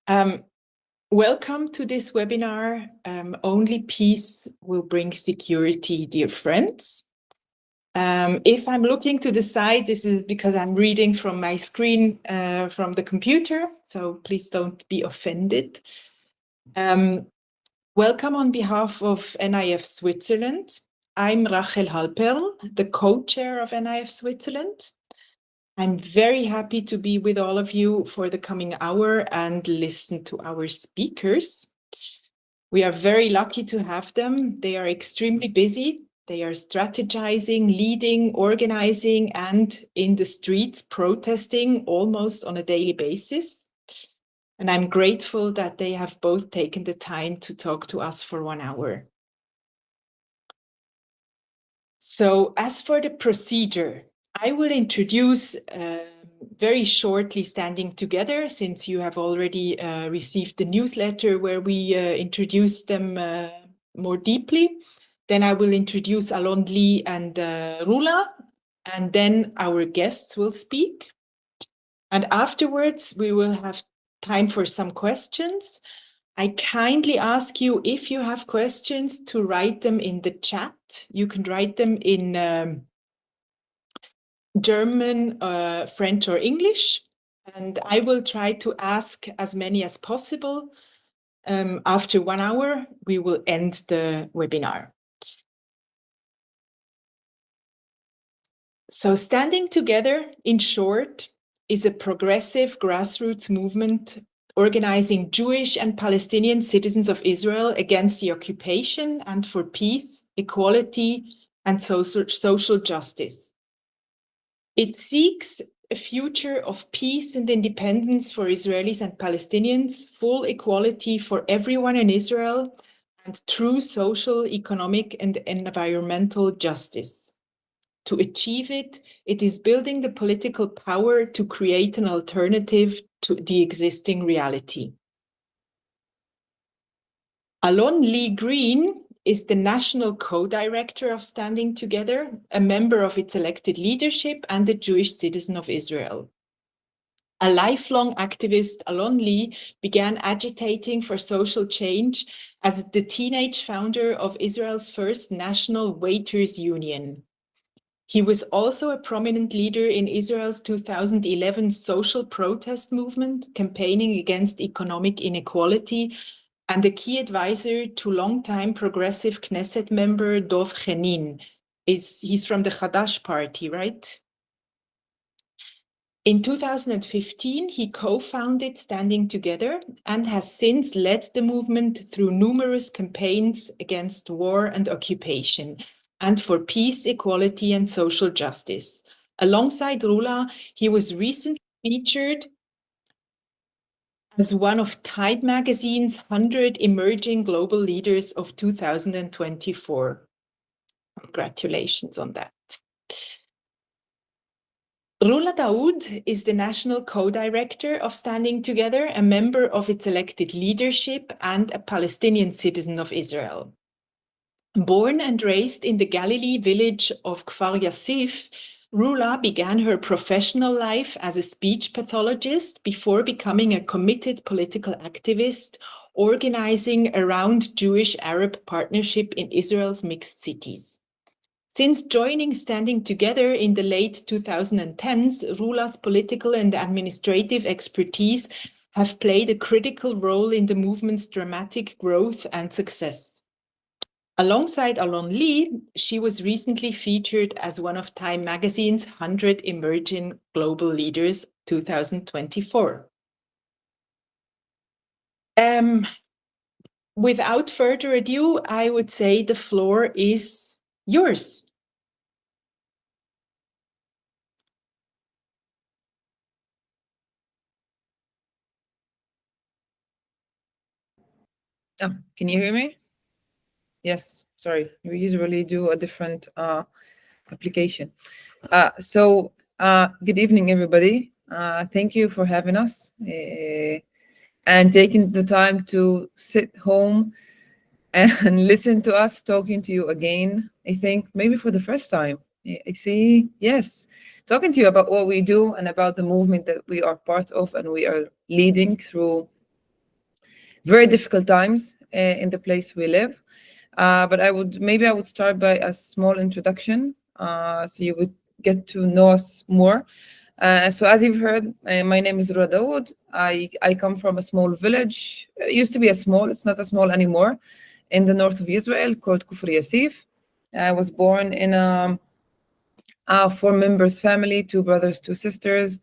Welcome to this webinar, Only Peace Will Bring Security, Dear Friends. If I'm looking to the side, this is because I'm reading from my screen from the computer, so please don't be offended. Welcome on behalf of NIF Switzerland. I'm Rachel Halperl, the co-chair of NIF Switzerland. I'm very happy to be with all of you for the coming hour and listen to our speakers. We are very lucky to have them. They are extremely busy. They are strategizing, leading, organizing, and in the streets protesting almost on a daily basis. And I'm grateful that they have both taken the time to talk to us for 1 hour. So as for the procedure, I will introduce very shortly Standing Together, since you have already received the newsletter where we introduce them more deeply. Then I will introduce Alon-Lee and Rula, and then our guests will speak. And afterwards, we will have time for some questions. I kindly ask you, if you have questions, to write them in the chat. You can write them in German, French, or English, and I will try to ask as many as possible. After 1 hour, we will end the webinar. So Standing Together, in short, is a progressive grassroots movement organizing Jewish and Palestinian citizens of Israel against the occupation and for peace, equality, and social justice. It seeks a future of peace and independence for Israelis and Palestinians, full equality for everyone in Israel, and true social, economic, and environmental justice. To achieve it, it is building the political power to create an alternative to the existing reality. Alon-Lee Green is the national co-director of Standing Together, a member of its elected leadership and a Jewish citizen of Israel. A lifelong activist, Alon-Lee began agitating for social change as the teenage founder of Israel's first national waiters' union. He was also a prominent leader in Israel's 2011 social protest movement, campaigning against economic inequality, and a key advisor to longtime progressive Knesset member Dov Chenin. He's from the Hadash party, right? In 2015, he co-founded Standing Together and has since led the movement through numerous campaigns against war and occupation, and for peace, equality, and social justice. Alongside Rula, he was recently featured as one of Time magazine's 100 Emerging Global Leaders of 2024. Congratulations on that. Rula Daood is the national co-director of Standing Together, a member of its elected leadership, and a Palestinian citizen of Israel. Born and raised in the Galilee village of Kfar Yassif, Rula began her professional life as a speech pathologist before becoming a committed political activist, organizing around Jewish-Arab partnership in Israel's mixed cities. Since joining Standing Together in the late 2010s, Rula's political and administrative expertise have played a critical role in the movement's dramatic growth and success. Alongside Alon-Lee, she was recently featured as one of Time magazine's 100 Emerging Global Leaders 2024. Without further ado, I would say the floor is yours. Oh, can you hear me? Yes, sorry. We usually do a different application. Good evening, everybody. Thank you for having us and taking the time to sit home and listen to us talking to you again. I think maybe for the first time. I see, yes, talking to you about what we do and about the movement that we are part of and we are leading through very difficult times in the place we live. But I would start by a small introduction, so you would get to know us more. So as you've heard, my name is Rula Daood. I come from a small village. It used to be it's not a small anymore, in the north of Israel called Kufr Yasif. I was born in a 4 members family, 2 brothers, 2 sisters.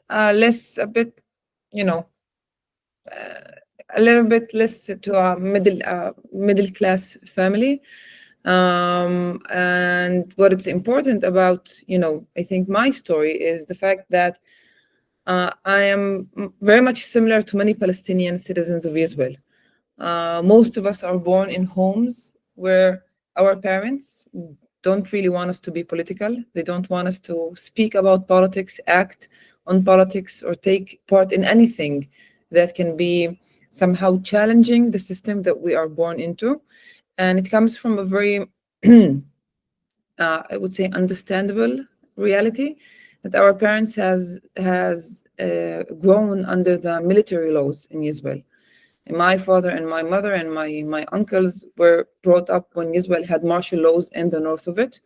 A little bit less to a middle class family. And what it's important about, I think my story is the fact that I am very much similar to many Palestinian citizens of Israel. Most of us are born in homes where our parents don't really want us to be political. They don't want us to speak about politics, act on politics, or take part in anything that can be somehow challenging the system that we are born into. And it comes from a very, I would say, understandable reality that our parents has grown under the military laws in Israel. And my father and my mother and my uncles were brought up when Israel had martial laws in the north of it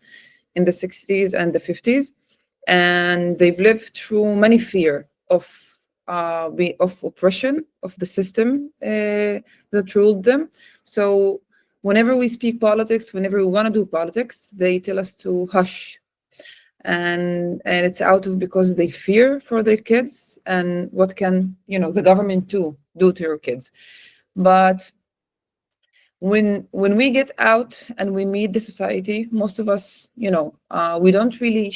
in the 60s and the 50s. And they've lived through many fear of oppression of the system that ruled them. So whenever we speak politics, whenever we want to do politics, they tell us to hush. And it's because they fear for their kids, and what can the government do to your kids. But when we get out and we meet the society, most of us, we don't really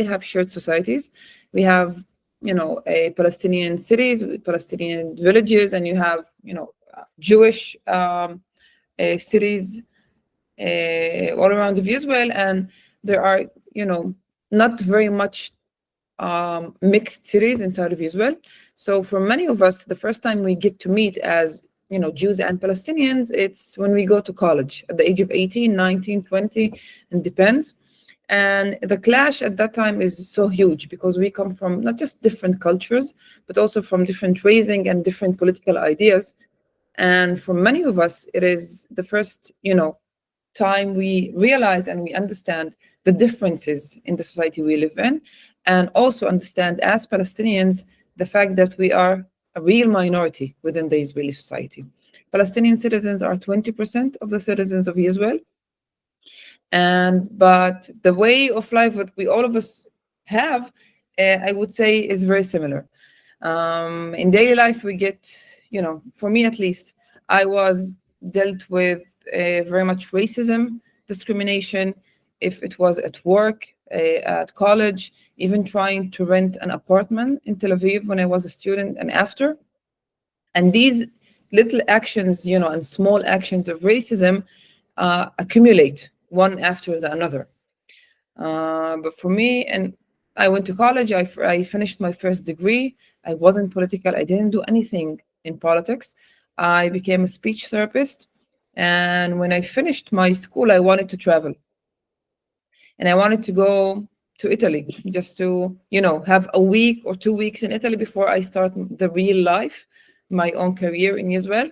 have shared societies. We have a Palestinian cities, Palestinian villages, and you have Jewish cities all around of Israel, and there are not very much mixed cities inside of Israel. So for many of us, the first time we get to meet as Jews and Palestinians, it's when we go to college at the age of 18, 19, 20, and depends. And the clash at that time is so huge because we come from not just different cultures, but also from different raising and different political ideas. And for many of us, it is the first, time we realize and we understand the differences in the society we live in, and also understand as Palestinians the fact that we are a real minority within the Israeli society. Palestinian citizens are 20% of the citizens of Israel. But the way of life that we all of us have, I would say, is very similar. In daily life, we get, for me at least, I was dealt with very much racism, discrimination, if it was at work, at college, even trying to rent an apartment in Tel Aviv when I was a student and after. And these little actions, and small actions of racism accumulate one after the another. But for me, and I went to college, I finished my first degree. I wasn't political. I didn't do anything in politics. I became a speech therapist. And when I finished my school, I wanted to travel. And I wanted to go to Italy just to, have a week or 2 weeks in Italy before I start the real life, my own career in Israel.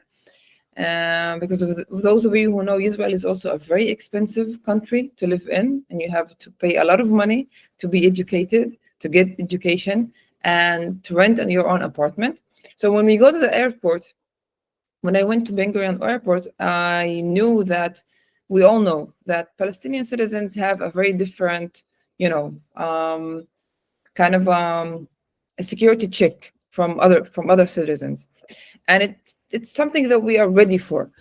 Because of those of you who know, Israel is also a very expensive country to live in, and you have to pay a lot of money to be educated, to get education, and to rent your own apartment. So when we go to the airport, when I went to Ben Gurion Airport, I knew that we all know that Palestinian citizens have a very different, kind of a security check from other citizens, and it's something that we are ready for.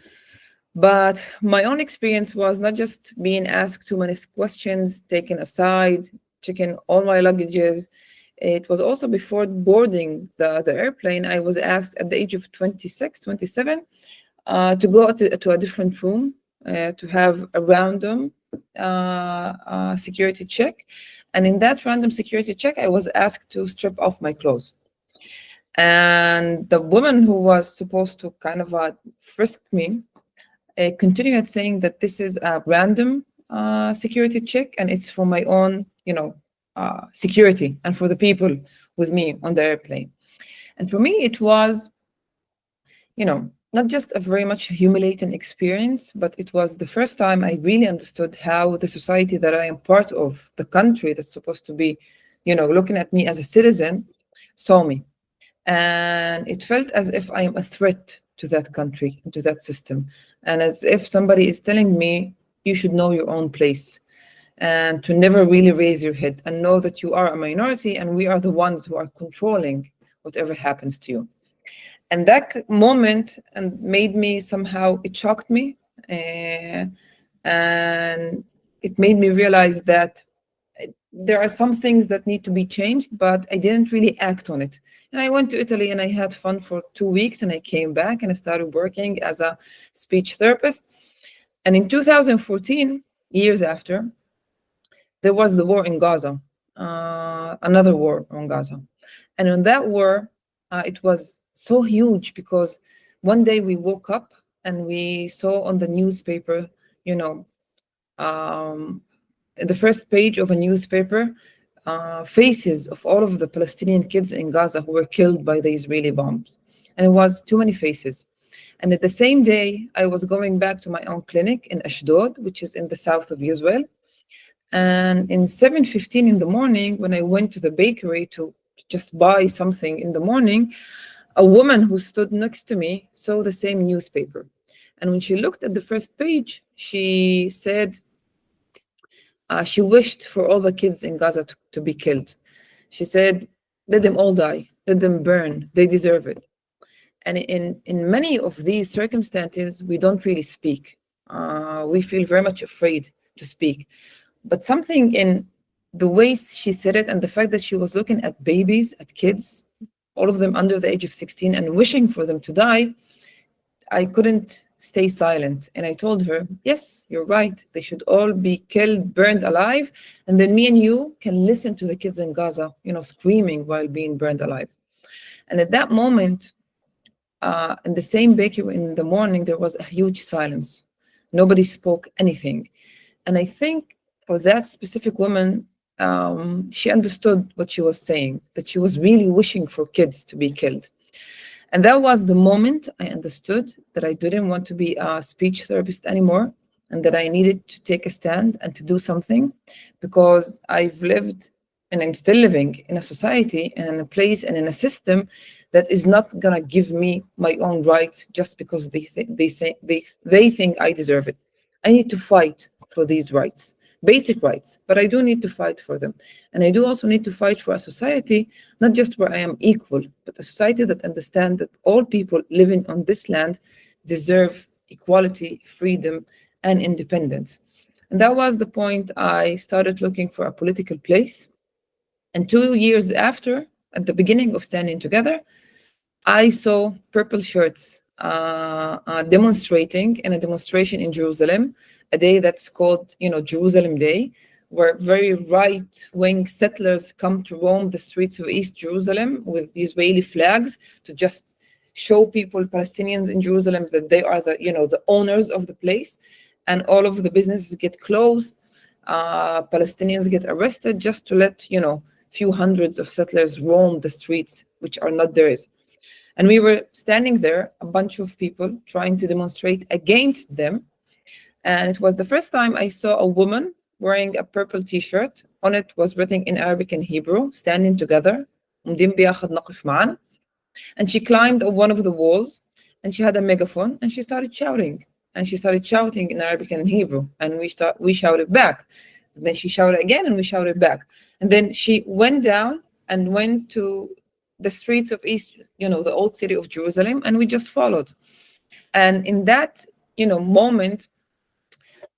But my own experience was not just being asked too many questions, taken aside, checking all my luggages. It was also before boarding the airplane, I was asked at the age of 26, 27, to go to a different room, to have a random security check. And in that random security check, I was asked to strip off my clothes. And the woman who was supposed to kind of frisk me continued saying that this is a random security check, and it's for my own, security and for the people with me on the airplane. And for me, it was not just a very much humiliating experience, but it was the first time I really understood how the society that I am part of, the country that's supposed to be, looking at me as a citizen, saw me. And it felt as if I am a threat to that country, to that system. And as if somebody is telling me, you should know your own place and to never really raise your head and know that you are a minority and we are the ones who are controlling whatever happens to you. And that moment made me somehow, it shocked me. And it made me realize that there are some things that need to be changed, but I didn't really act on it. And I went to Italy and I had fun for 2 weeks and I came back and I started working as a speech therapist. And in 2014, years after, there was the war in Gaza, another war on Gaza. And in that war, it was so huge because one day we woke up and we saw on the newspaper, the first page of a newspaper, faces of all of the Palestinian kids in Gaza who were killed by the Israeli bombs. And it was too many faces. And at the same day, I was going back to my own clinic in Ashdod, which is in the south of Israel. And in 7:15 in the morning, when I went to the bakery to just buy something in the morning, a woman who stood next to me saw the same newspaper. And when she looked at the first page, she said, she wished for all the kids in Gaza to be killed. She said, let them all die, let them burn, they deserve it. And in many of these circumstances, we don't really speak. We feel very much afraid to speak. But something in the way she said it and the fact that she was looking at babies, at kids, all of them under the age of 16 and wishing for them to die, I couldn't stay silent. And I told her, yes, you're right. They should all be killed, burned alive. And then me and you can listen to the kids in Gaza, screaming while being burned alive. And at that moment, in the same bakery in the morning, there was a huge silence. Nobody spoke anything. And I think for that specific woman, she understood what she was saying, that she was really wishing for kids to be killed. And that was the moment I understood that I didn't want to be a speech therapist anymore and that I needed to take a stand and to do something, because I've lived and I'm still living in a society and in a place and in a system that is not going to give me my own rights just because they think I deserve it. I need to fight for these rights, basic rights, but I do need to fight for them. And I do also need to fight for a society, not just where I am equal, but a society that understands that all people living on this land deserve equality, freedom, and independence. And that was the point I started looking for a political place. And 2 years after, at the beginning of Standing Together, I saw purple shirts demonstrating in a demonstration in Jerusalem, a day that's called, Jerusalem Day, where very right-wing settlers come to roam the streets of East Jerusalem with Israeli flags to just show people, Palestinians in Jerusalem, that they are the owners of the place, and all of the businesses get closed. Palestinians get arrested just to let few hundreds of settlers roam the streets, which are not theirs. And we were standing there, a bunch of people trying to demonstrate against them. And it was the first time I saw a woman wearing a purple t-shirt. On it was written in Arabic and Hebrew, standing together. And she climbed on one of the walls and she had a megaphone and she started shouting. And she started shouting in Arabic and Hebrew. And we shouted back. And then she shouted again and we shouted back. And then she went down and went to the streets of East, the old city of Jerusalem, and we just followed. And in that, moment,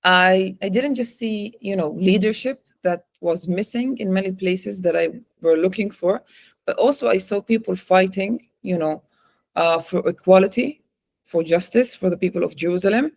I didn't just see, leadership that was missing in many places that I were looking for, but also I saw people fighting, for equality, for justice, for the people of Jerusalem,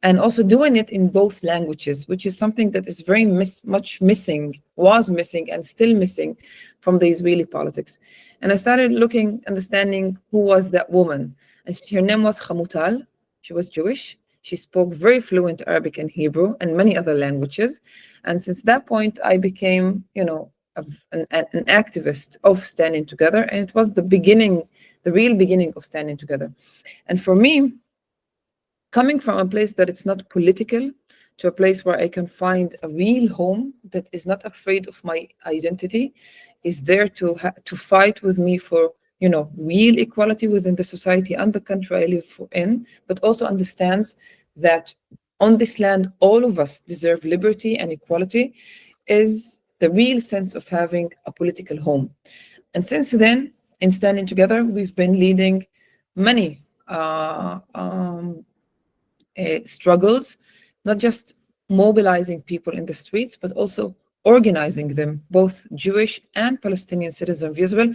and also doing it in both languages, which is something that is very much missing, was missing, and still missing from the Israeli politics. And I started looking, understanding who was that woman. And her name was Hamutal. She was Jewish. She spoke very fluent Arabic and Hebrew and many other languages. And since that point, I became, an activist of Standing Together. And it was the beginning the real beginning of standing together. And for me, coming from a place that it's not political to a place where I can find a real home that is not afraid of my identity, is there to fight with me for, you know, real equality within the society and the country I live in, but also understands that on this land, all of us deserve liberty and equality, is the real sense of having a political home. And since then, in Standing Together, we've been leading many struggles, not just mobilizing people in the streets, but also organizing them, both Jewish and Palestinian citizens of Israel,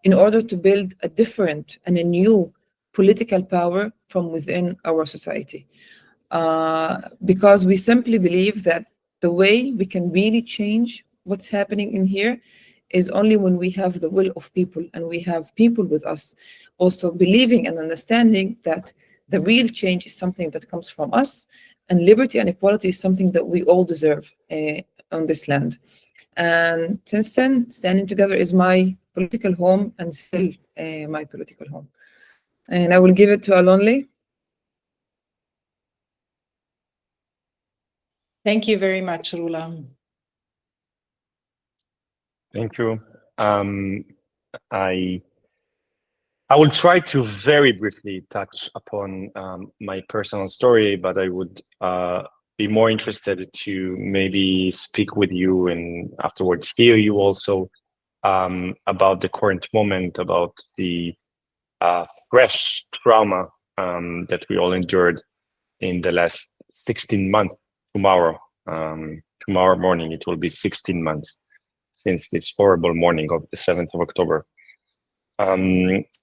in order to build a different and a new political power from within our society. Because we simply believe that the way we can really change what's happening in here is only when we have the will of people, and we have people with us also believing and understanding that the real change is something that comes from us, and liberty and equality is something that we all deserve on this land. And since then, Standing Together is my political home, and still my political home. And I will give it to Alon-Lee. Thank you very much, Rula. Thank you. I will try to very briefly touch upon my personal story, but I would be more interested to maybe speak with you and afterwards hear you also about the current moment, about the fresh trauma that we all endured in the last 16 months. Tomorrow morning, it will be 16 months since this horrible morning of the 7th of October.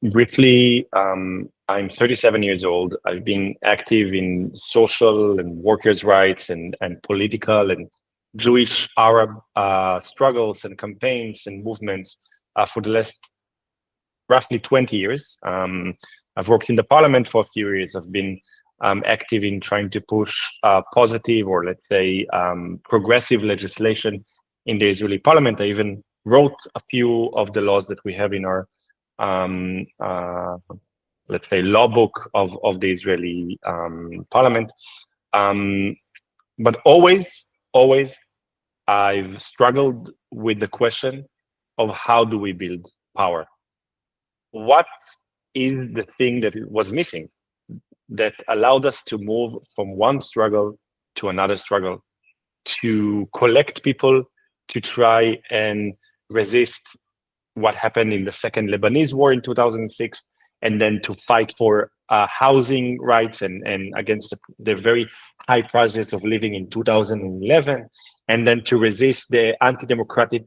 Briefly, I'm 37 years old. I've been active in social and workers' rights and political and Jewish Arab struggles and campaigns and movements for the last roughly 20 years. I've worked in the parliament for a few years. I've been active in trying to push positive, or let's say progressive legislation in the Israeli parliament. I even wrote a few of the laws that we have in our let's say law book of the Israeli parliament. But always I've struggled with the question of how do we build power? What is the thing that was missing that allowed us to move from one struggle to another struggle, to collect people, to try and resist what happened in the second Lebanese war in 2006, and then to fight for housing rights and against the very high prices of living in 2011, and then to resist the anti-democratic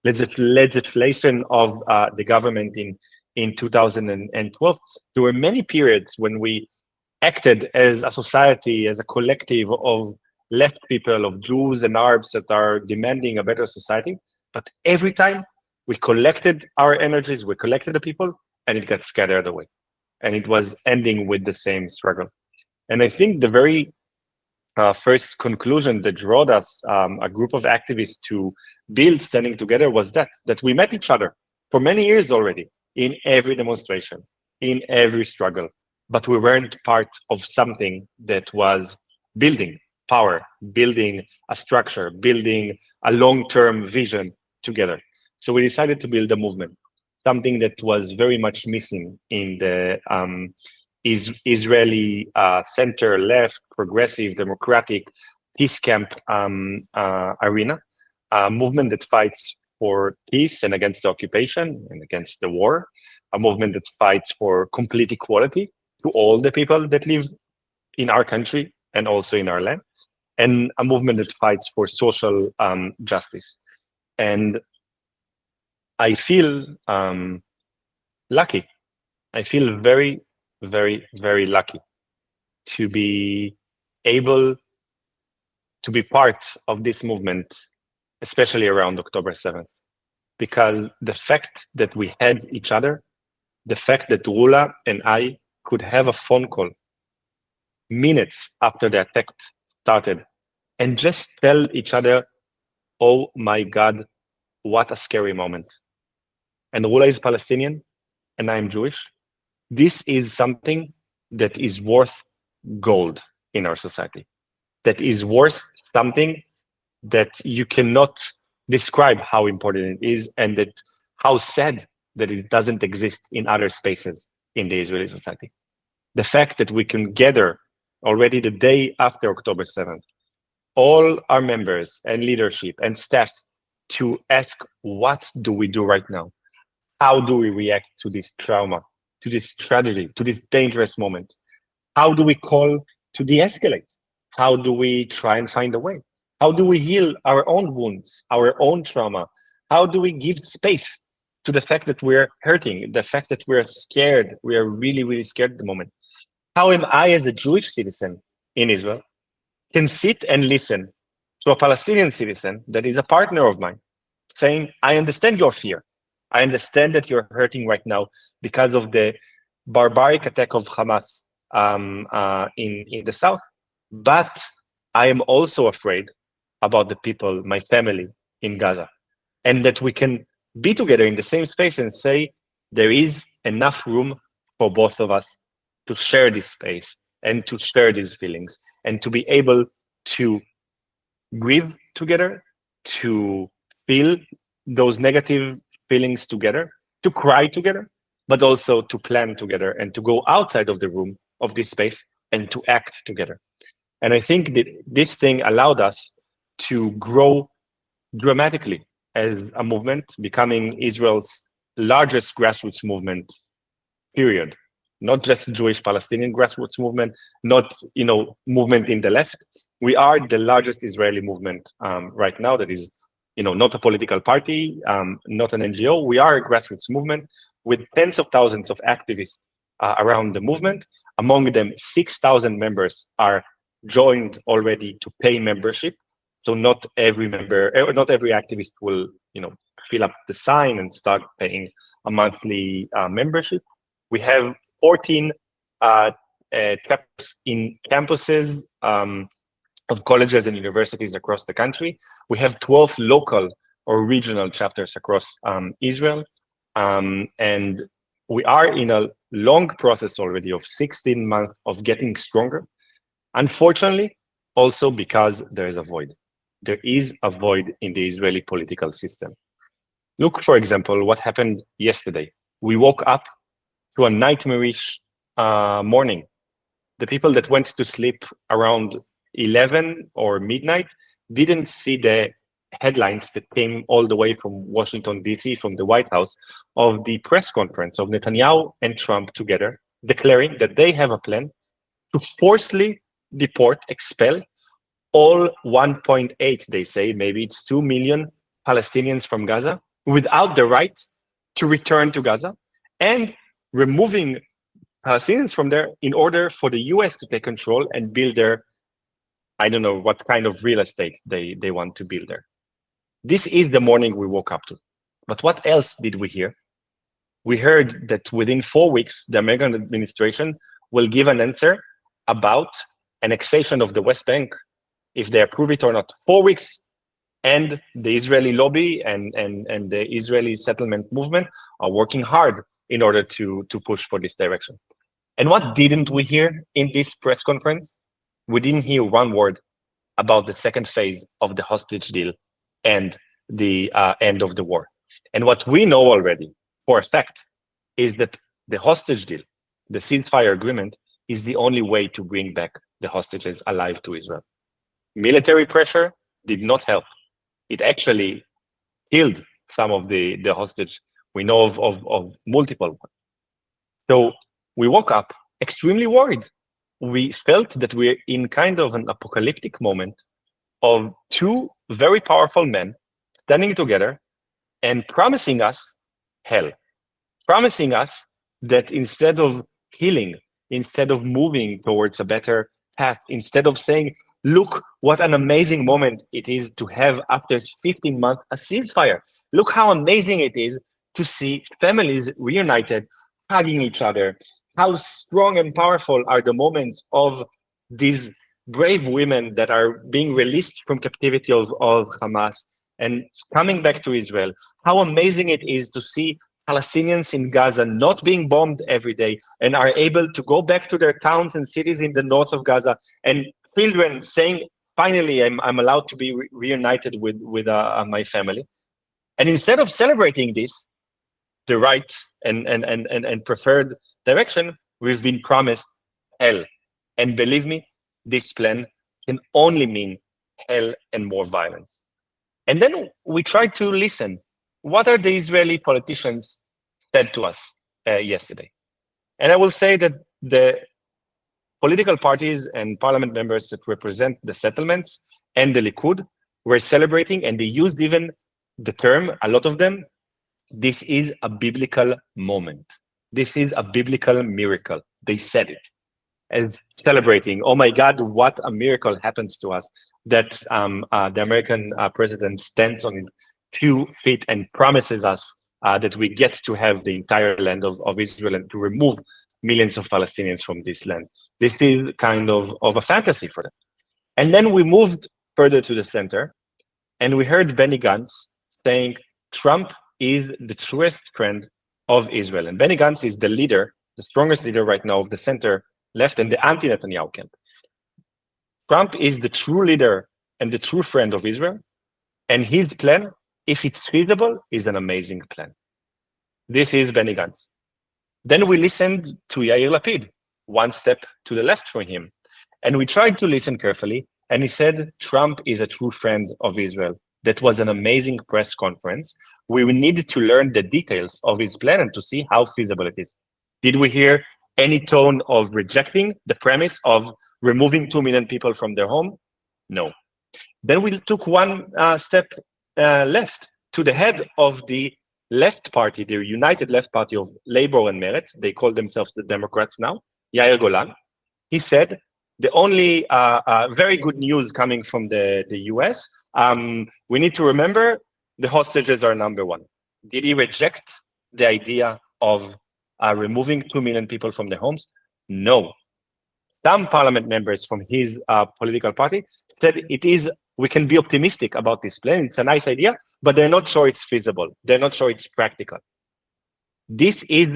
legislation of the government in 2012. There were many periods when we acted as a society, as a collective of left people, of Jews and Arabs that are demanding a better society. But every time we collected our energies, we collected the people, and it got scattered away. And it was ending with the same struggle. And I think the very first conclusion that brought us, a group of activists, to build Standing Together was that we met each other for many years already, in every demonstration, in every struggle. But we weren't part of something that was building power, building a structure, building a long-term vision together. So we decided to build a movement, something that was very much missing in the Israeli center-left, progressive, democratic, peace camp arena, a movement that fights for peace and against the occupation and against the war, a movement that fights for complete equality to all the people that live in our country and also in our land, and a movement that fights for social justice. And I feel lucky. I feel very, very, very lucky to be able to be part of this movement, especially around October 7th, because the fact that we had each other, the fact that Rula and I could have a phone call minutes after the attack started and just tell each other, oh my God, what a scary moment. and Rula is Palestinian, and I'm Jewish, this is something that is worth gold in our society. That is worth something that you cannot describe how important it is, and that how sad that it doesn't exist in other spaces in the Israeli society. The fact that we can gather already the day after October 7th, all our members and leadership and staff to ask, what do we do right now? How do we react to this trauma, to this tragedy, to this dangerous moment? How do we call to de-escalate? How do we try and find a way? How do we heal our own wounds, our own trauma? How do we give space to the fact that we're hurting, the fact that we're scared, we are really, really scared at the moment? How am I, as a Jewish citizen in Israel, can sit and listen to a Palestinian citizen that is a partner of mine, saying, I understand your fear. I understand that you're hurting right now because of the barbaric attack of Hamas in the south, but I am also afraid about the people, my family in Gaza, and that we can be together in the same space and say there is enough room for both of us to share this space and to share these feelings and to be able to grieve together, to feel those negative feelings together, to cry together, but also to plan together and to go outside of the room of this space and to act together. And I think that this thing allowed us to grow dramatically as a movement, becoming Israel's largest grassroots movement, period. Not just Jewish Palestinian grassroots movement, not movement in the left. We are the largest Israeli movement right now that is not a political party, not an NGO. We are a grassroots movement with tens of thousands of activists around the movement. Among them, 6,000 members are joined already to pay membership. So not every member, not every activist will, fill up the sign and start paying a monthly membership. We have 14 chapters in campuses of colleges and universities across the country. We have 12 local or regional chapters across Israel. And we are in a long process already of 16 months of getting stronger. Unfortunately, also because there is a void. There is a void in the Israeli political system. Look, for example, what happened yesterday. We woke up to a nightmarish morning. The people that went to sleep around 11 or midnight didn't see the headlines that came all the way from Washington, D.C., from the White House, of the press conference of Netanyahu and Trump together, declaring that they have a plan to forcibly deport, expel all 1.8, they say, maybe it's 2 million Palestinians from Gaza without the right to return to Gaza, and removing Palestinians from there in order for the US to take control and build their, I don't know what kind of real estate they want to build there. This is the morning we woke up to. But what else did we hear? We heard that within 4 weeks, the American administration will give an answer about annexation of the West Bank, if they approve it or not. 4 weeks, and the Israeli lobby and the Israeli settlement movement are working hard in order to push for this direction. And what didn't we hear in this press conference? We didn't hear one word about the second phase of the hostage deal and the end of the war. And what we know already for a fact is that the hostage deal, the ceasefire agreement, is the only way to bring back the hostages alive to Israel. Military pressure did not help. It actually killed some of the hostage. We know of multiple ones. So we woke up extremely worried. We felt that we're in kind of an apocalyptic moment of two very powerful men standing together and promising us hell, promising us that instead of healing, instead of moving towards a better path, instead of saying, look what an amazing moment it is to have after 15 months a ceasefire. Look how amazing it is to see families reunited, hugging each other. How strong and powerful are the moments of these brave women that are being released from captivity of Hamas and coming back to Israel. How amazing it is to see Palestinians in Gaza not being bombed every day and are able to go back to their towns and cities in the north of Gaza, and children saying, finally, I'm allowed to be reunited with my family. And instead of celebrating this, the right and preferred direction, we've been promised hell. And believe me, this plan can only mean hell and more violence. And then we tried to listen. What are the Israeli politicians said to us yesterday? And I will say that the political parties and parliament members that represent the settlements and the Likud were celebrating, and they used even the term, a lot of them, this is a biblical moment. This is a biblical miracle. They said it as celebrating, oh my God, what a miracle happens to us, that the American president stands on his 2 feet and promises us that we get to have the entire land of Israel and to remove millions of Palestinians from this land. This is kind of a fantasy for them. And then we moved further to the center, and we heard Benny Gantz saying Trump is the truest friend of Israel. And Benny Gantz is the leader, the strongest leader right now of the center left and the anti-Netanyahu camp. Trump is the true leader and the true friend of Israel. And his plan, if it's feasible, is an amazing plan. This is Benny Gantz. Then we listened to Yair Lapid, one step to the left from him. And we tried to listen carefully. And he said, Trump is a true friend of Israel. That was an amazing press conference. We needed to learn the details of his plan and to see how feasible it is. Did we hear any tone of rejecting the premise of removing 2 million people from their home? No. Then we took one step left to the head of the left party, the United Left Party of Labor and Meretz. They call themselves the Democrats now, Yair Golan. He said, the only very good news coming from the US, we need to remember the hostages are number one. Did he reject the idea of removing 2 million people from their homes? No. Some parliament members from his political party said we can be optimistic about this plan. It's a nice idea, but they're not sure it's feasible. They're not sure it's practical. This is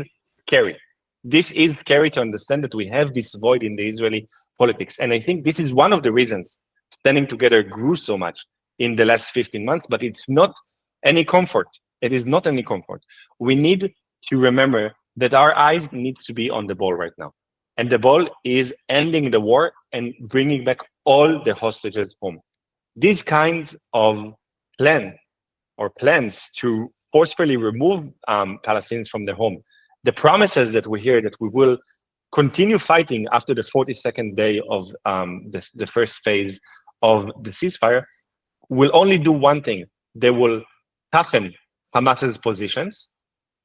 scary. This is scary to understand that we have this void in the Israeli politics. And I think this is one of the reasons standing together grew so much in the last 15 months, but it's not any comfort. It is not any comfort. We need to remember that our eyes need to be on the ball right now. And the ball is ending the war and bringing back all the hostages home. These kinds of plans to forcefully remove Palestinians from their home, the promises that we hear that we will continue fighting after the 42nd day of the first phase of the ceasefire, will only do one thing. They will toughen Hamas's positions,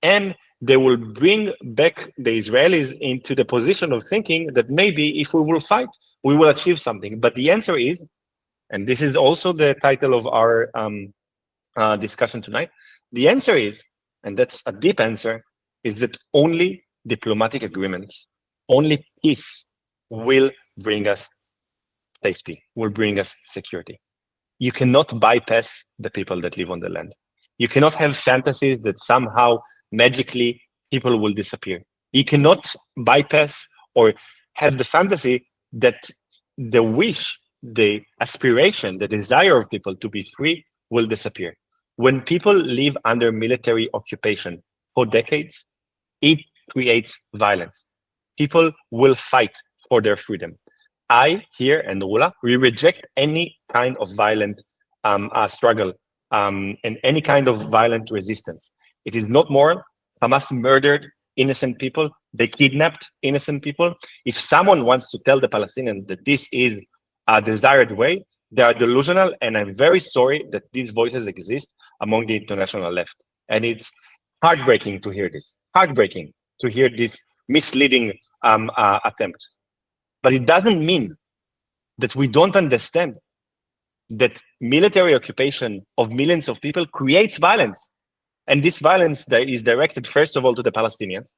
and they will bring back the Israelis into the position of thinking that maybe if we will fight, we will achieve something. But the answer is, and this is also the title of our discussion tonight, the answer is, and that's a deep answer, is that only diplomatic agreements, only peace will bring us safety, will bring us security. You cannot bypass the people that live on the land. You cannot have fantasies that somehow magically people will disappear. You cannot bypass or have the fantasy that the wish, the aspiration, the desire of people to be free will disappear. When people live under military occupation for decades, it creates violence. People will fight for their freedom. I, here, and Rula, we reject any kind of violent struggle and any kind of violent resistance. It is not moral. Hamas murdered innocent people. They kidnapped innocent people. If someone wants to tell the Palestinians that this is a desired way, they are delusional, and I'm very sorry that these voices exist among the international left. And it's heartbreaking to hear this. Heartbreaking to hear this misleading attempt. But it doesn't mean that we don't understand that military occupation of millions of people creates violence. And this violence that is directed, first of all, to the Palestinians,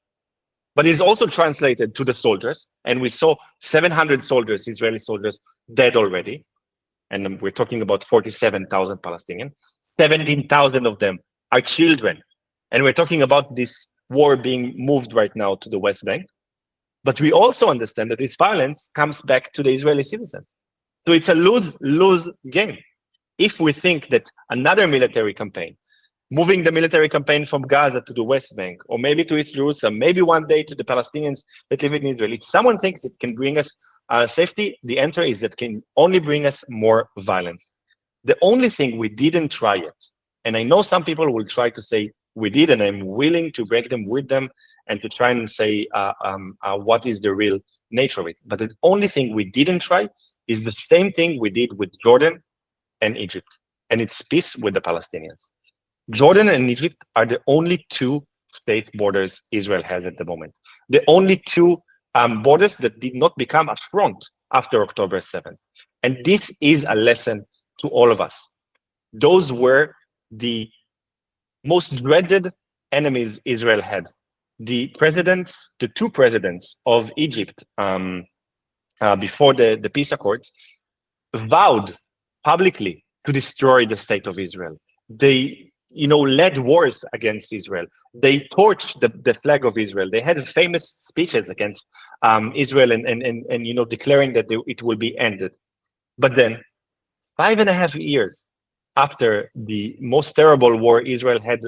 but is also translated to the soldiers. And we saw 700 soldiers, Israeli soldiers, dead already. And we're talking about 47,000 Palestinians. 17,000 of them are children. And we're talking about this war being moved right now to the West Bank. But we also understand that this violence comes back to the Israeli citizens. So it's a lose-lose game. If we think that another military campaign, moving the military campaign from Gaza to the West Bank, or maybe to East Jerusalem, maybe one day to the Palestinians that live in Israel, if someone thinks it can bring us safety, the answer is that can only bring us more violence. The only thing we didn't try yet, and I know some people will try to say we did, and I'm willing to break them with them and to try and say what is the real nature of it. But the only thing we didn't try is the same thing we did with Jordan and Egypt, and it's peace with the Palestinians. Jordan and Egypt are the only two state borders Israel has at the moment. The only two borders that did not become a front after October 7th. And this is a lesson to all of us. Those were the most dreaded enemies Israel had. The two presidents of Egypt before the peace accords vowed publicly to destroy the state of Israel. They led wars against Israel. They torched the flag of Israel. They had famous speeches against Israel and declaring that it will be ended. But then, 5.5 years after the most terrible war Israel had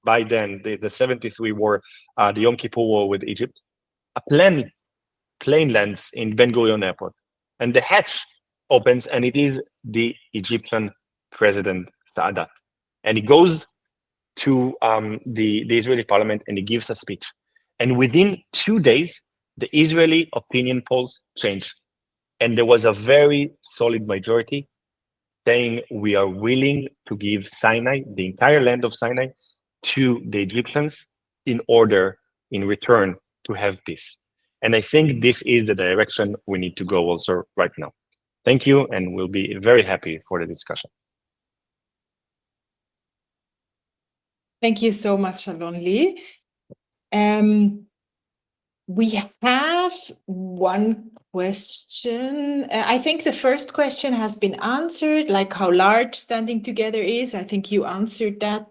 by then, the 73 war, the Yom Kippur War with Egypt, a plane lands in Ben Gurion Airport, and the hatch opens, and it is the Egyptian president Sadat, and he goes to the Israeli parliament and he gives a speech, and within 2 days, the Israeli opinion polls changed, and there was a very solid majority saying we are willing to give Sinai, the entire land of Sinai, to the Egyptians in return to have peace. And I think this is the direction we need to go also right now. Thank you, and we'll be very happy for the discussion. Thank you so much, Alon-Lee. We have one question. I think the first question has been answered, like how large Standing Together is. I think you answered that,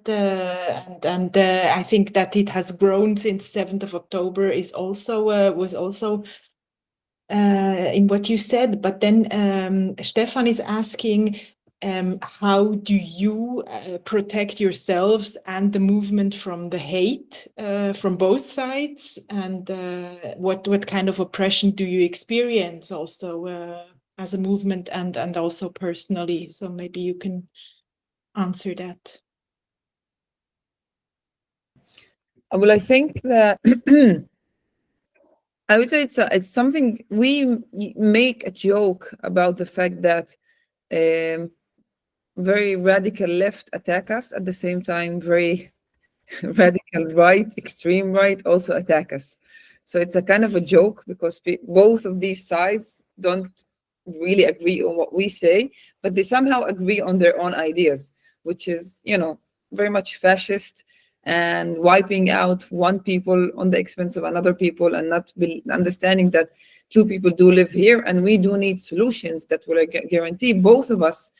and I think that it has grown since 7th of October is also was also in what you said. But then Stefan is asking, how do you protect yourselves and the movement from the hate from both sides, and what kind of oppression do you experience also as a movement and also personally? So maybe you can answer that. Well, I think that I would say it's something we make a joke about, the fact that very radical left attack us, at the same time very radical right, extreme right also attack us. So it's a kind of a joke, because both of these sides don't really agree on what we say, but they somehow agree on their own ideas, which is, very much fascist and wiping out one people on the expense of another people, and not understanding that two people do live here, and we do need solutions that will guarantee both of us,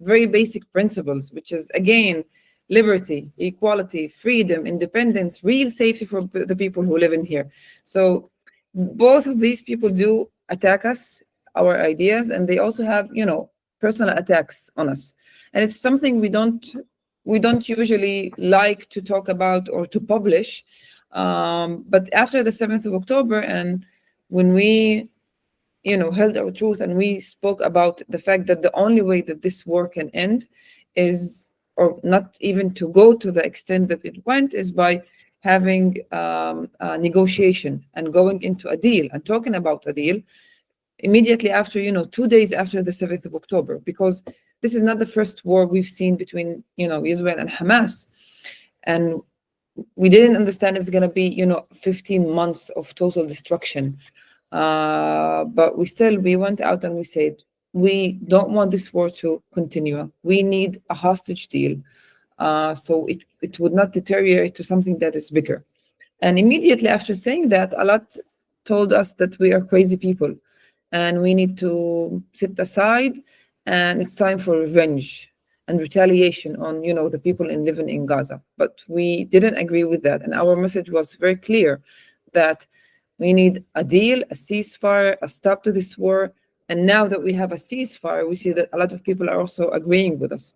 very basic principles, which is, again, liberty, equality, freedom, independence, real safety for the people who live in here. So both of these people do attack us, our ideas, and they also have, personal attacks on us. And it's something we don't usually like to talk about or to publish. But after the 7th of October, and when we held our truth, and we spoke about the fact that the only way that this war can end is, or not even to go to the extent that it went, is by having a negotiation and going into a deal and talking about a deal immediately after, 2 days after the 7th of October, because this is not the first war we've seen between, Israel and Hamas. And we didn't understand it's going to be, 15 months of total destruction. But we went out and we said, we don't want this war to continue. We need a hostage deal, so it would not deteriorate to something that is bigger. And immediately after saying that, Alat told us that we are crazy people and we need to sit aside, and it's time for revenge. and retaliation on, the people living in Gaza. But we didn't agree with that. And our message was very clear that we need a deal, a ceasefire, a stop to this war. And now that we have a ceasefire, we see that a lot of people are also agreeing with us.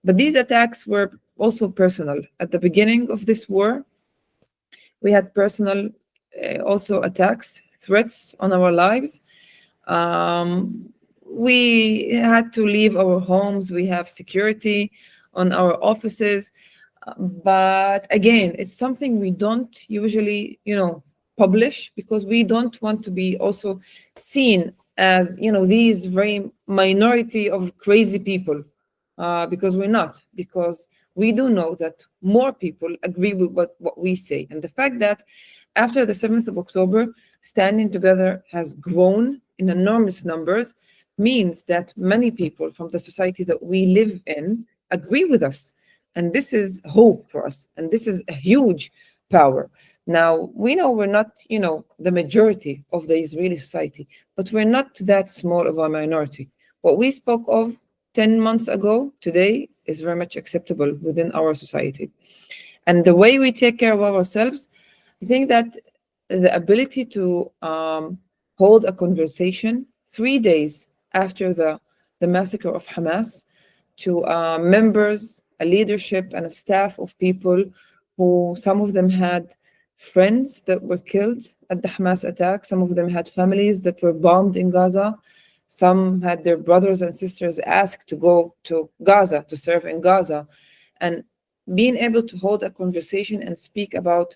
But these attacks were also personal. At the beginning of this war, we had personal also attacks, threats on our lives. We had to leave our homes. We have security on our offices. But again, it's something we don't usually, publish, because we don't want to be also seen as, these very minority of crazy people, because we're not, because we do know that more people agree with what we say. And the fact that after the 7th of October, standing together has grown in enormous numbers means that many people from the society that we live in agree with us. And this is hope for us. And this is a huge power. Now, we know we're not, the majority of the Israeli society, but we're not that small of a minority. What we spoke of 10 months ago, today, is very much acceptable within our society. And the way we take care of ourselves, I think that the ability to hold a conversation 3 days after the massacre of Hamas, to members, a leadership, and a staff of people who, some of them had friends that were killed at the Hamas attack, some of them had families that were bombed in Gaza, some had their brothers and sisters asked to go to Gaza, to serve in Gaza. And being able to hold a conversation and speak about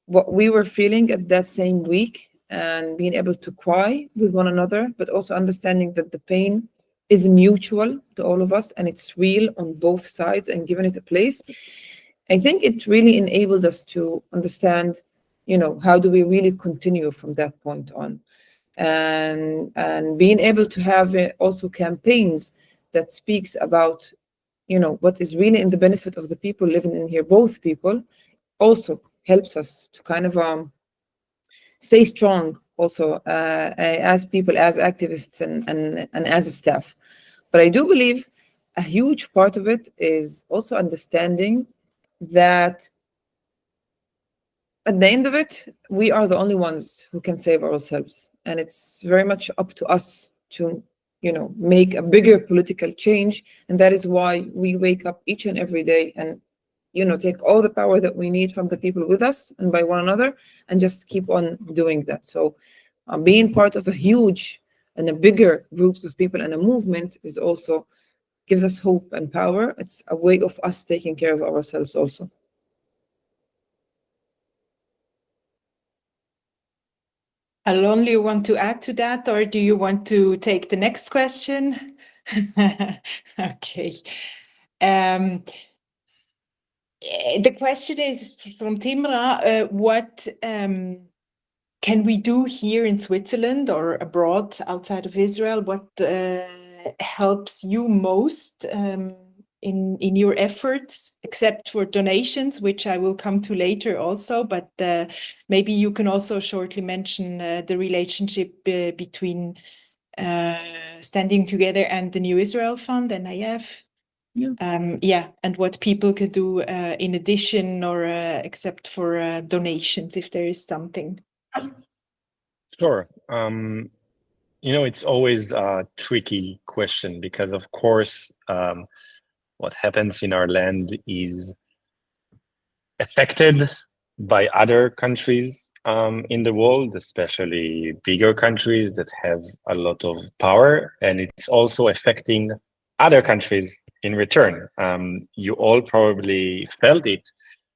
what we were feeling at that same week, and being able to cry with one another, but also understanding that the pain is mutual to all of us and it's real on both sides, and giving it a place. I think it really enabled us to understand, how do we really continue from that point on, and being able to have also campaigns that speaks about, what is really in the benefit of the people living in here, both people, also helps us to kind of stay strong also as people, as activists, and as a staff. But I do believe a huge part of it is also understanding that at the end of it, we are the only ones who can save ourselves. And it's very much up to us to, make a bigger political change. And that is why we wake up each and every day and, take all the power that we need from the people with us and by one another, and just keep on doing that. So being part of a huge and a bigger groups of people and a movement is also gives us hope and power. It's a way of us taking care of ourselves also. Alon-Lee, you want to add to that, or do you want to take the next question? Okay. The question is from Timra, what can we do here in Switzerland or abroad outside of Israel? What helps you most in your efforts, except for donations, which I will come to later also, but maybe you can also shortly mention the relationship between Standing Together and the New Israel Fund, NIF. Yeah. And what people could do in addition or except for donations, if there is something. Sure. It's always a tricky question because, of course, what happens in our land is affected by other countries in the world, especially bigger countries that have a lot of power, and it's also affecting other countries in return. You all probably felt it,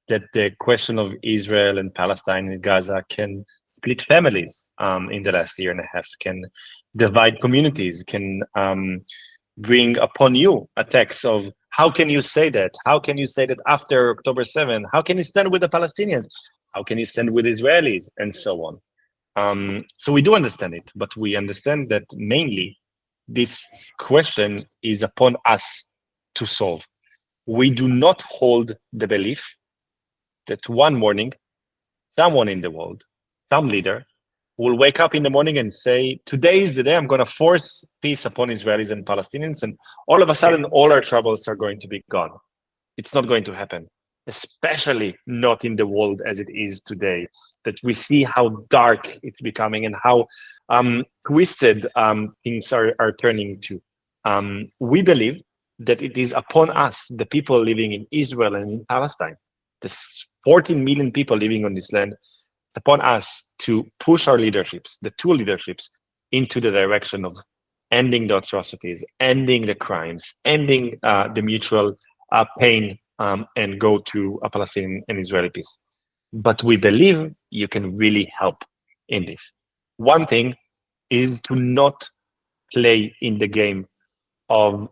that the question of Israel and Palestine and Gaza can split families in the last year and a half, can divide communities, can bring upon you attacks of how can you say that? How can you say that after October 7? How can you stand with the Palestinians? How can you stand with Israelis? And so on. So we do understand it, but we understand that mainly this question is upon us to solve. We do not hold the belief that one morning, someone in the world, some leader, will wake up in the morning and say, today is the day I'm going to force peace upon Israelis and Palestinians, and all of a sudden, all our troubles are going to be gone. It's not going to happen, especially not in the world as it is today, that we see how dark it's becoming and how twisted things are turning to. We believe that it is upon us, the people living in Israel and in Palestine, the 14 million people living on this land, upon us to push our leaderships, the two leaderships, into the direction of ending the atrocities, ending the crimes, ending the mutual pain, and go to a Palestinian and Israeli peace. But we believe you can really help in this. One thing is to not play in the game of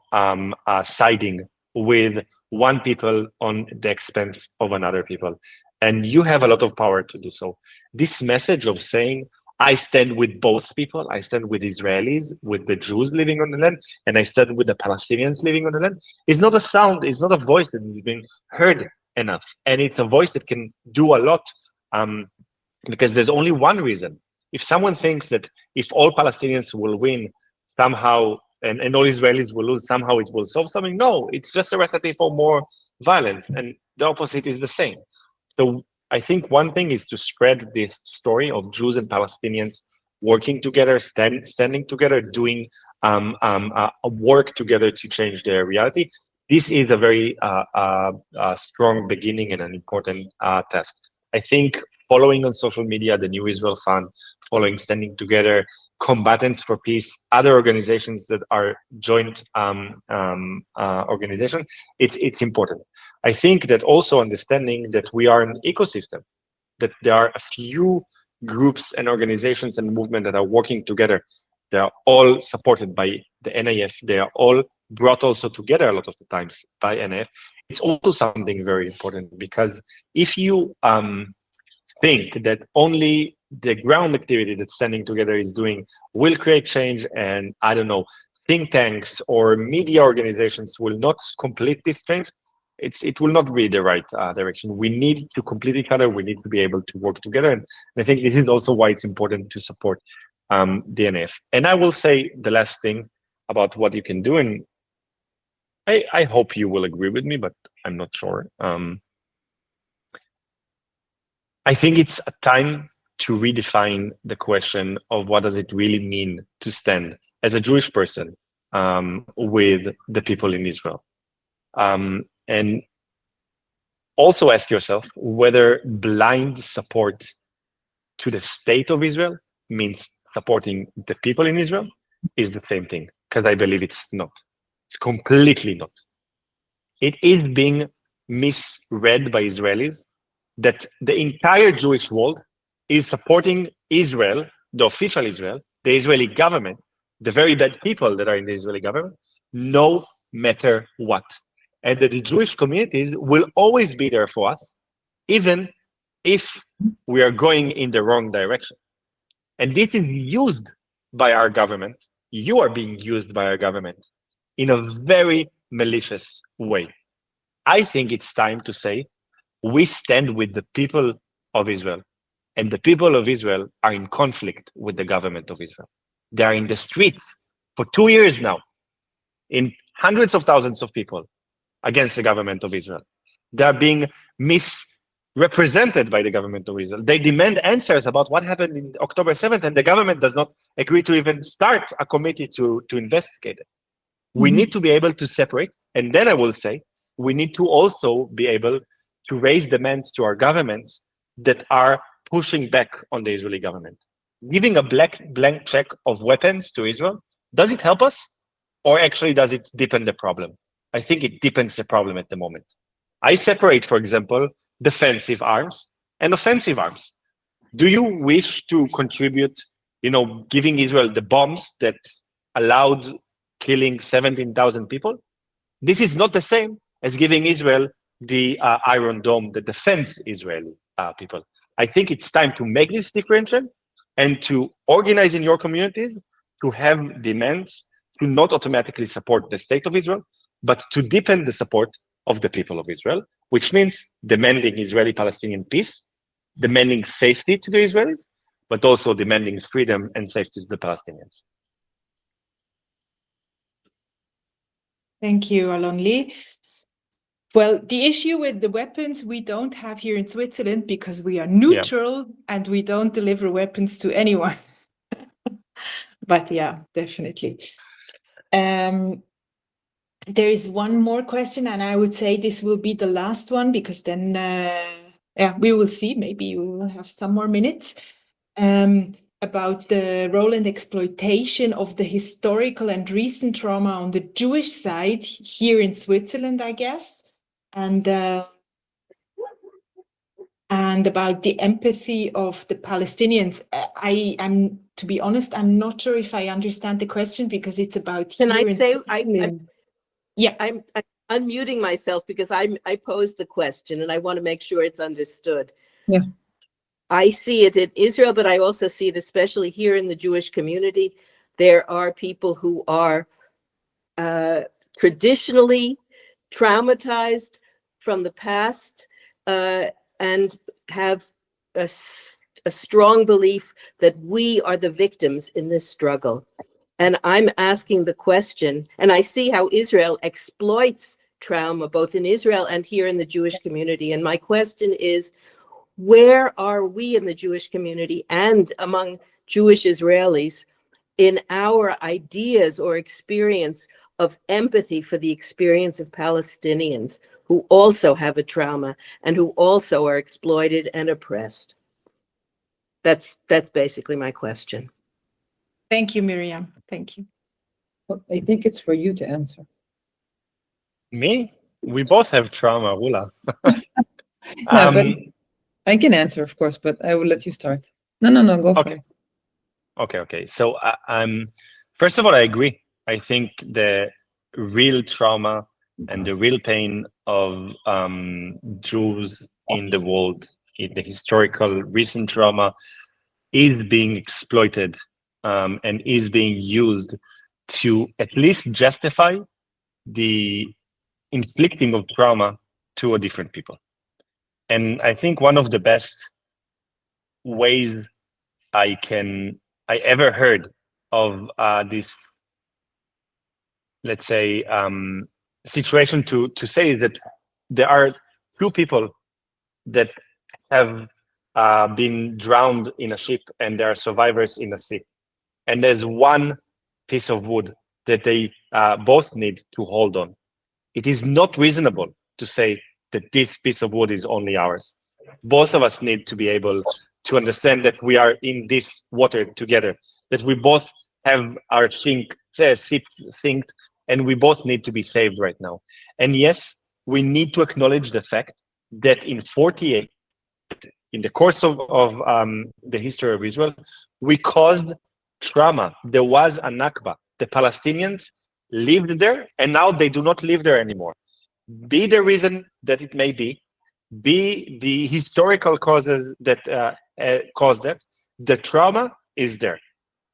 siding with one people on the expense of another people. And you have a lot of power to do so. This message of saying, I stand with both people, I stand with Israelis, with the Jews living on the land, and I stand with the Palestinians living on the land, is not a sound, it's not a voice that is being heard enough. And it's a voice that can do a lot, because there's only one reason. If someone thinks that if all Palestinians will win somehow, and all Israelis will lose, somehow it will solve something, no, it's just a recipe for more violence, and the opposite is the same. So I think one thing is to spread this story of Jews and Palestinians working together, standing together, doing a work together to change their reality. This is a very strong beginning and an important task. I think following on social media, the New Israel Fund, following Standing Together, Combatants for Peace, other organizations that are joint organizations, it's important. I think that also understanding that we are an ecosystem, that there are a few groups and organizations and movements that are working together. They are all supported by the NIF. They are all brought also together a lot of the times by NIF. It's also something very important, because if you think that only the ground activity that Standing Together is doing will create change, and I don't know, think tanks or media organizations will not complete this change, it will not be the right direction. We need to complete each other. We need to be able to work together. And I think this is also why it's important to support DNF. And I will say the last thing about what you can do, and I hope you will agree with me, but I'm not sure. I think it's a time to redefine the question of what does it really mean to stand as a Jewish person with the people in Israel. And also ask yourself whether blind support to the state of Israel means supporting the people in Israel is the same thing, because I believe it's not. It's completely not. It is being misread by Israelis that the entire Jewish world is supporting Israel, the official Israel, the Israeli government, the very bad people that are in the Israeli government, no matter what. And that the Jewish communities will always be there for us, even if we are going in the wrong direction. And this is used by our government. You are being used by our government in a very malicious way. I think it's time to say, we stand with the people of Israel, and the people of Israel are in conflict with the government of Israel. They are in the streets for 2 years now, in hundreds of thousands of people against the government of Israel. They are being misrepresented by the government of Israel. They demand answers about what happened in October 7th, and the government does not agree to even start a committee to investigate it. We need to be able to separate, and then I will say, we need to also be able to raise demands to our governments that are pushing back on the Israeli government. Giving a blank check of weapons to Israel, does it help us? Or actually does it deepen the problem? I think it deepens the problem at the moment. I separate, for example, defensive arms and offensive arms. Do you wish to contribute, giving Israel the bombs that allowed killing 17,000 people? This is not the same as giving Israel the Iron Dome that defends Israeli people. I think it's time to make this differential and to organize in your communities to have demands to not automatically support the state of Israel, but to deepen the support of the people of Israel, which means demanding Israeli-Palestinian peace, demanding safety to the Israelis, but also demanding freedom and safety to the Palestinians. Thank you, Alon-Lee. Well, the issue with the weapons we don't have here in Switzerland because we are neutral and we don't deliver weapons to anyone. But yeah, definitely. There is one more question, and I would say this will be the last one because then, we will see. Maybe we will have some more minutes. About the role and exploitation of the historical and recent trauma on the Jewish side here in Switzerland, I guess, and about the empathy of the Palestinians. To be honest, I'm not sure if I understand the question because it's about Can here I in say, Switzerland. I'm unmuting myself because I posed the question and I want to make sure it's understood. Yeah. I see it in Israel, but I also see it especially here in the Jewish community. There are people who are traditionally traumatized from the past and have a strong belief that we are the victims in this struggle. And I'm asking the question, and I see how Israel exploits trauma, both in Israel and here in the Jewish community. And my question is, where are we in the Jewish community and among Jewish Israelis in our ideas or experience of empathy for the experience of Palestinians who also have a trauma and who also are exploited and oppressed? That's basically my question. Thank you, Miriam. Thank you. Well, I think it's for you to answer. Me? We both have trauma, Rula. Yeah, but I can answer, of course, but I will let you start. No, go for it. Okay. So, first of all, I agree. I think the real trauma and the real pain of Jews in the world, in the historical recent trauma, is being exploited and is being used to at least justify the inflicting of trauma to a different people. And I think one of the best ways I ever heard of this, let's say, situation to say that there are two people that have been drowned in a ship and there are survivors in the sea. And there's one piece of wood that they both need to hold on. It is not reasonable to say that this piece of wood is only ours. Both of us need to be able to understand that we are in this water together, that we both have our ship synced, and we both need to be saved right now. And yes, we need to acknowledge the fact that in 48, in the course of the history of Israel, we caused trauma. There was a Nakba. The Palestinians lived there, and now they do not live there anymore. Be the reason that it may be the historical causes that caused that, the trauma is there.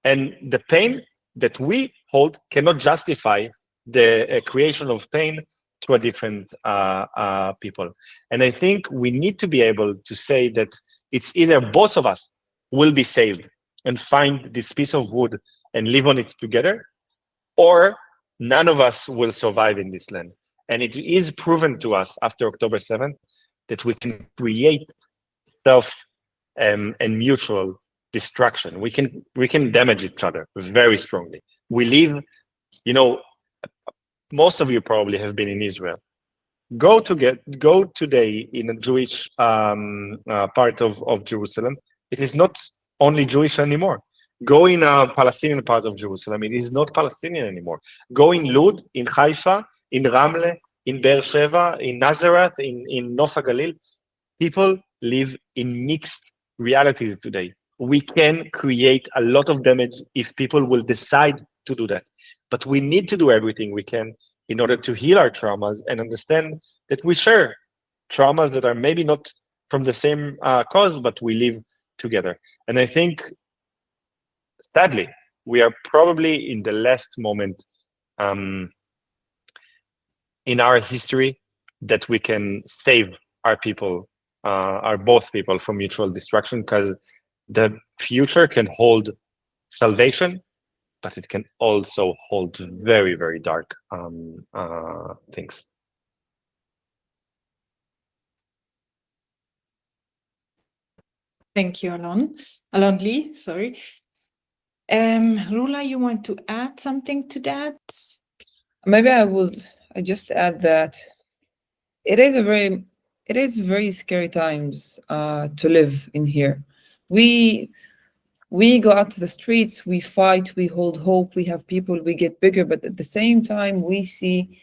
And the pain that we hold cannot justify the creation of pain to a different people. And I think we need to be able to say that it's either both of us will be saved and find this piece of wood and live on it together, or none of us will survive in this land. And it is proven to us after October 7th that we can create self and mutual destruction. We can damage each other very strongly. We live, most of you probably have been in Israel. Go today in a Jewish part of Jerusalem. It is not only Jewish anymore. Go in a Palestinian part of Jerusalem. It is not Palestinian anymore. Go in Lud, in Haifa, in Ramle, in Be'er Sheva, in Nazareth, in Nof HaGalil. People live in mixed realities today. We can create a lot of damage if people will decide to do that. But we need to do everything we can in order to heal our traumas and understand that we share traumas that are maybe not from the same cause, but we live together. And I think, sadly, we are probably in the last moment in our history that we can save our people, our both people, from mutual destruction, because The future can hold salvation, but it can also hold very, very dark things. Thank you, Alon-Lee, sorry. Rula, you want to add something to that? Maybe I just add that it is very scary times to live in here. We go out to the streets, we fight, we hold hope, we have people, we get bigger, but at the same time we see,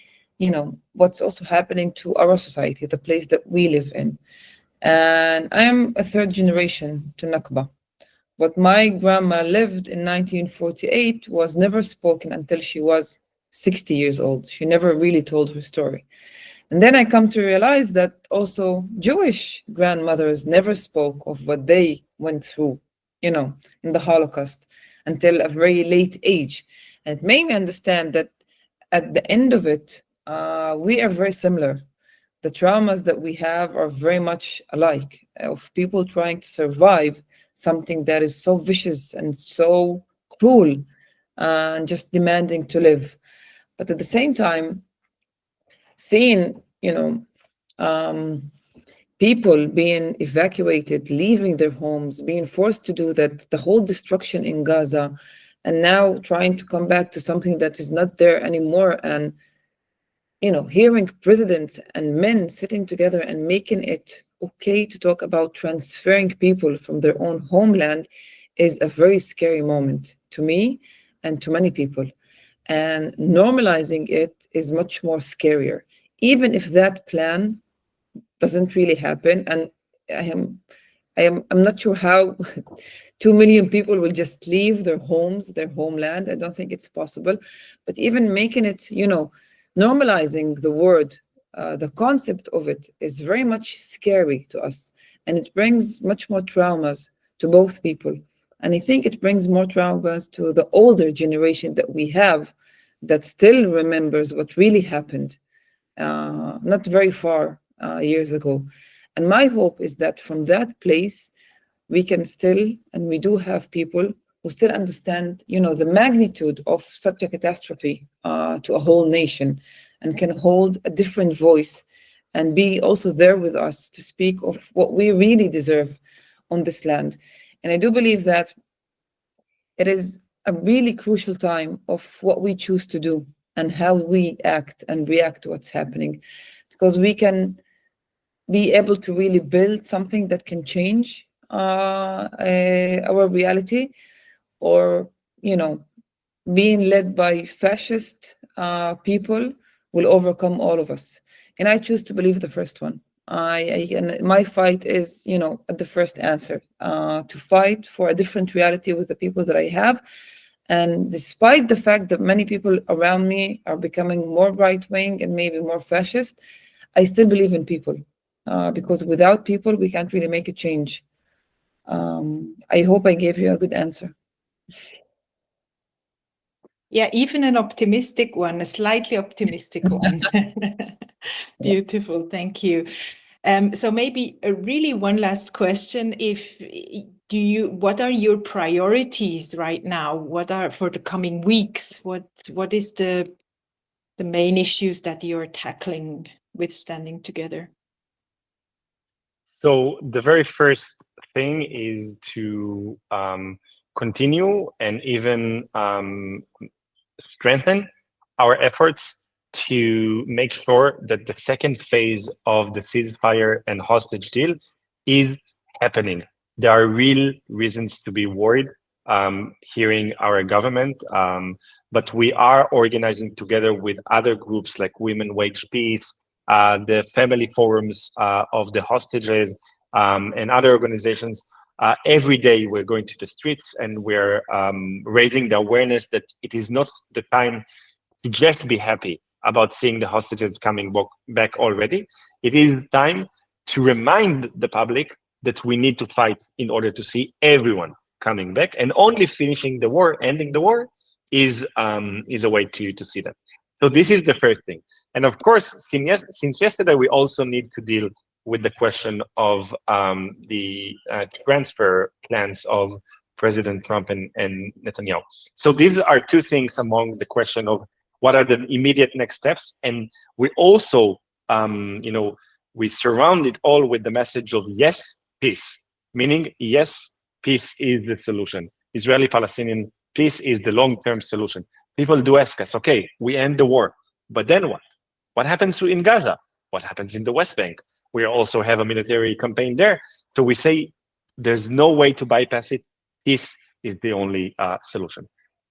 what's also happening to our society, the place that we live in. And I am a third generation to Nakba. What my grandma lived in 1948 was never spoken until she was 60 years old. She never really told her story. And then I come to realize that also Jewish grandmothers never spoke of what they went through, in the Holocaust until a very late age. And it made me understand that at the end of it, we are very similar. The traumas that we have are very much alike, of people trying to survive something that is so vicious and so cruel and just demanding to live. But at the same time, seeing, people being evacuated, leaving their homes, being forced to do that, the whole destruction in Gaza, and now trying to come back to something that is not there anymore, and hearing presidents and men sitting together and making it okay to talk about transferring people from their own homeland is a very scary moment to me and to many people. And normalizing it is much more scarier, even if that plan doesn't really happen. And I'm not sure how 2 million people will just leave their homes, their homeland. I don't think it's possible. But even making it, normalizing the word, the concept of it is very much scary to us. And it brings much more traumas to both people. And I think it brings more traumas to the older generation that we have that still remembers what really happened not very far years ago. And my hope is that from that place, we can still, and we do have people who still understand, the magnitude of such a catastrophe to a whole nation, and can hold a different voice and be also there with us to speak of what we really deserve on this land. And I do believe that it is a really crucial time of what we choose to do and how we act and react to what's happening, because we can be able to really build something that can change our reality, or being led by fascist people will overcome all of us. And I choose to believe the first one. And my fight is, at the first answer, to fight for a different reality with the people that I have. And despite the fact that many people around me are becoming more right-wing and maybe more fascist, I still believe in people, because without people, we can't really make a change. I hope I gave you a good answer. Yeah, even an optimistic one, a slightly optimistic one. Beautiful, thank you. So maybe really one last question: what are your priorities right now? What are for the coming weeks? What is the main issues that you're tackling with Standing Together? So the very first thing is to continue and even strengthen our efforts to make sure that the second phase of the ceasefire and hostage deal is happening. There are real reasons to be worried hearing our government, but we are organizing together with other groups like Women Wage Peace, the family forums of the hostages, and other organizations. Every day we're going to the streets and we're raising the awareness that it is not the time to just be happy about seeing the hostages coming back already. It is time to remind the public that we need to fight in order to see everyone coming back, and only finishing the war, ending the war, is a way to see that. So this is the first thing. And of course, since yesterday, we also need to deal with the question of the transfer plans of President Trump and Netanyahu. So these are two things among the question of what are the immediate next steps. And we also, we surround it all with the message of yes, peace, meaning yes, peace is the solution. Israeli-Palestinian peace is the long-term solution. People do ask us, okay, we end the war, but then what? What happens in Gaza? What happens in the West Bank? We also have a military campaign there. So we say there's no way to bypass it. This is the only solution.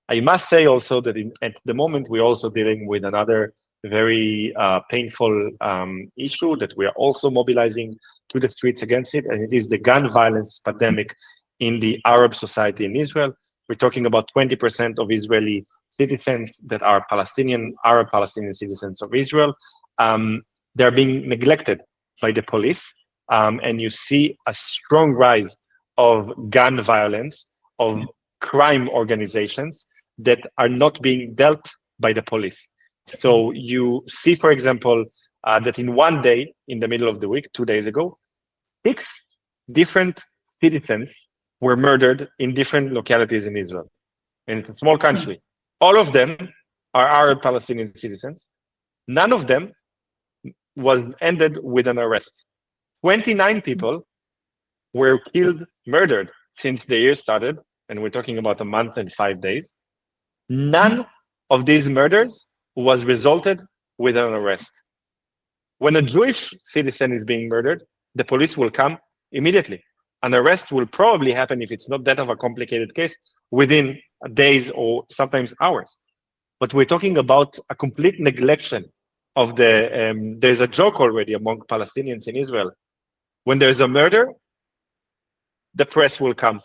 I must say also that at the moment, we're also dealing with another very painful issue that we are also mobilizing to the streets against it, and it is the gun violence pandemic in the Arab society in Israel. We're talking about 20% of Israeli citizens that are Arab Palestinian citizens of Israel. They're being neglected by the police, and you see a strong rise of gun violence, of crime organizations that are not being dealt by the police. So you see, for example, that in one day, in the middle of the week, 2 days ago, 6 different citizens were murdered in different localities in Israel. And it's a small country. All of them are Arab Palestinian citizens. None of them was ended with an arrest. 29 people were killed, murdered since the year started, and we're talking about a month and 5 days. None of these murders was resulted with an arrest. When a Jewish citizen is being murdered, the police will come immediately. An arrest will probably happen, if it's not that of a complicated case, within days or sometimes hours. But we're talking about a complete neglection of the, there's a joke already among Palestinians in Israel. When there's a murder, the press will come,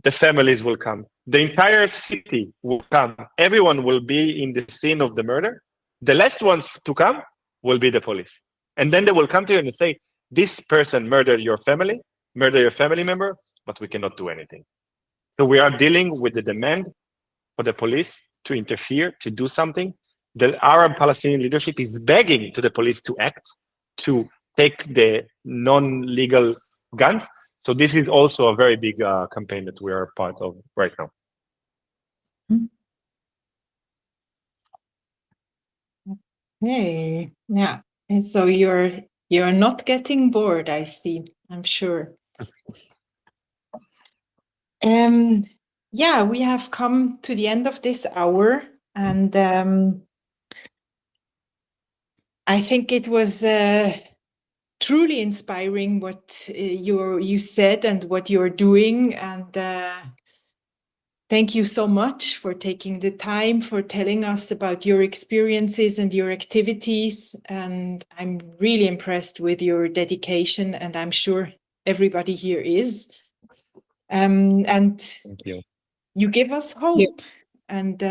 the families will come, the entire city will come. Everyone will be in the scene of the murder. The last ones to come will be the police. And then they will come to you and say, this person murdered your family member, but we cannot do anything. So we are dealing with the demand for the police to interfere, to do something. The Arab Palestinian leadership is begging to the police to act, to take the non-legal guns. So this is also a very big campaign that we are part of right now. Hey, yeah. And so you're not getting bored, I see, I'm sure. Yeah, we have come to the end of this hour, and I think it was truly inspiring what you said and what you're doing, and thank you so much for taking the time, for telling us about your experiences and your activities. And I'm really impressed with your dedication, and I'm sure everybody here is. And Thank you. You give us hope. And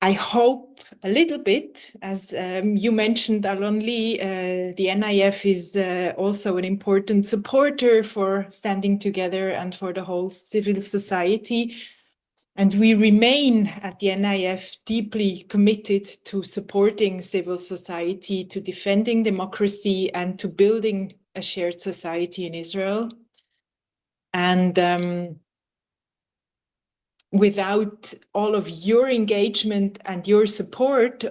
I hope a little bit, as you mentioned, Alon-Lee, the NIF is also an important supporter for Standing Together and for the whole civil society. And we remain at the NIF deeply committed to supporting civil society, to defending democracy, and to building a shared society in Israel. And without all of your engagement and your support,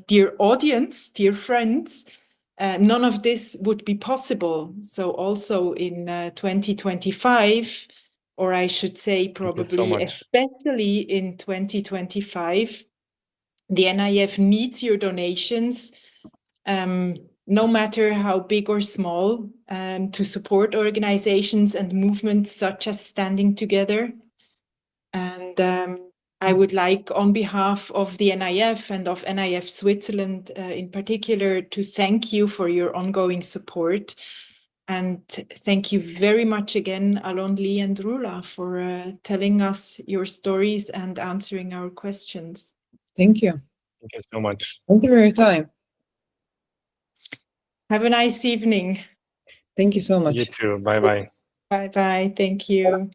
dear audience, dear friends, none of this would be possible. So also in 2025, or I should say probably especially in 2025, the NIF needs your donations, no matter how big or small, to support organizations and movements such as Standing Together. And I would like, on behalf of the NIF and of NIF Switzerland in particular, to thank you for your ongoing support. And thank you very much again, Alon-Lee and Rula, for telling us your stories and answering our questions. Thank you. Thank you so much. Thank you for your time. Have a nice evening. Thank you so much. You too. Bye-bye. Bye-bye. Thank you.